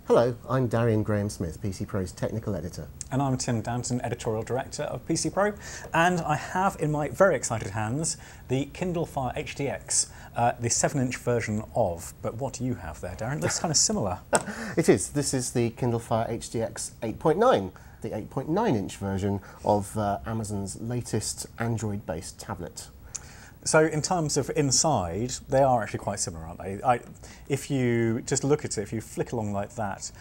Hello, I'm Darian Graham-Smith, PC Pro's technical editor. And I'm Tim Downton, editorial director of PC Pro, and I have in my very excited hands the Kindle Fire HDX, the 7-inch version of. But what do you have there, Darren? It looks kind of similar. It is. This is the Kindle Fire HDX 8.9, the 8.9-inch version of Amazon's latest Android-based tablet. So in terms of inside, they are actually quite similar, aren't they? If you just look at it, if you flick along like that,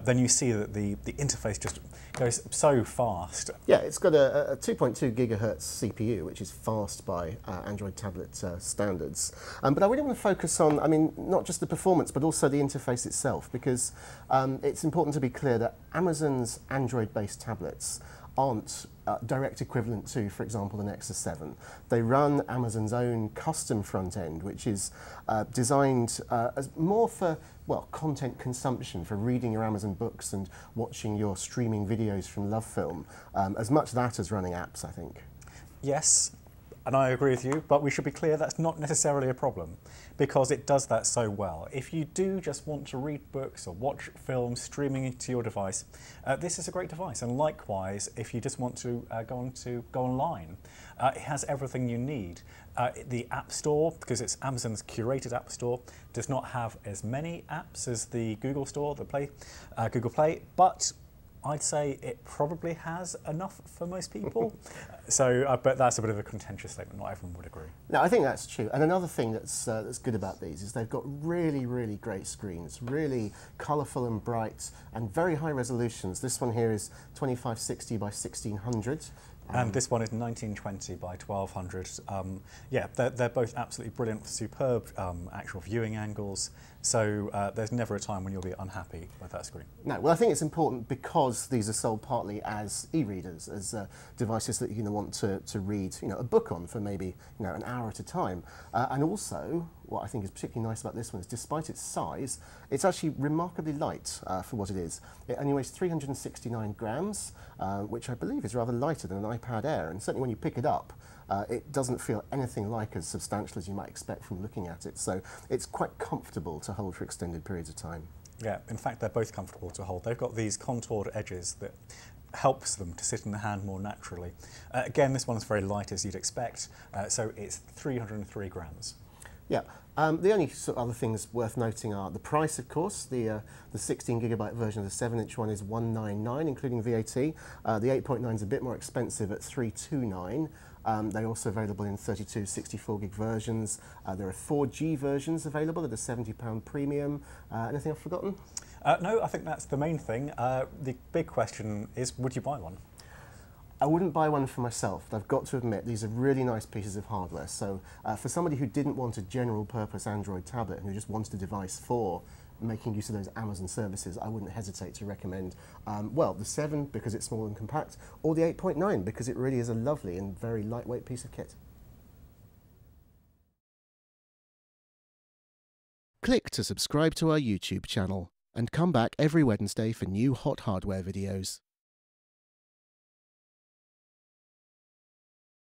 then you see that the interface just goes so fast. Yeah, it's got a 2.2 gigahertz CPU, which is fast by Android tablet standards. But I really want to focus on, not just the performance, but also the interface itself, because it's important to be clear that Amazon's Android-based tablets aren't direct equivalent to, for example, the Nexus 7. They run Amazon's own custom front end, which is designed as more for, well, content consumption, for reading your Amazon books and watching your streaming videos from LoveFilm. As much that as running apps, I think. Yes, and I agree with you, but we should be clear that's not necessarily a problem, because it does that so well. If you do just want to read books or watch films streaming into your device, this is a great device. And likewise, if you just want to go online, it has everything you need. The App Store, because it's Amazon's curated App Store, does not have as many apps as the Google Store, Google Play, but I'd say it probably has enough for most people. But that's a bit of a contentious statement. Not everyone would agree. No, I think that's true. And another thing that's good about these is they've got really, really great screens, really colourful and bright, and very high resolutions. This one here is 2560 by 1600. And this one is 1920 by 1200. Yeah, they're both absolutely brilliant, superb actual viewing angles. So there's never a time when you'll be unhappy with that screen. No, well, I think it's important because these are sold partly as e-readers, as devices that you're going to want to read, a book on for maybe an hour at a time. And also, what I think is particularly nice about this one is, despite its size, it's actually remarkably light for what it is. It only weighs 369 grams, which I believe is rather lighter than an iPad Air, and certainly when you pick it up, it doesn't feel anything like as substantial as you might expect from looking at it. So it's quite comfortable to hold for extended periods of time. Yeah, in fact, they're both comfortable to hold. They've got these contoured edges that helps them to sit in the hand more naturally. Again, this one's very light, as you'd expect, so it's 303 grams. Yeah, the only sort of other things worth noting are the price, of course. The 16 gigabyte version of the 7-inch one is $199, including VAT. The 8.9 is a bit more expensive at $329. They're also available in 32, 64 gig versions. There are 4G versions available at a £70 premium. Anything I've forgotten? No, I think that's the main thing. The big question is, would you buy one? I wouldn't buy one for myself, but I've got to admit these are really nice pieces of hardware. So for somebody who didn't want a general purpose Android tablet and who just wanted a device for making use of those Amazon services, I wouldn't hesitate to recommend, well, the 7 because it's small and compact, or the 8.9 because it really is a lovely and very lightweight piece of kit. Click to subscribe to our YouTube channel and come back every Wednesday for new hot hardware videos.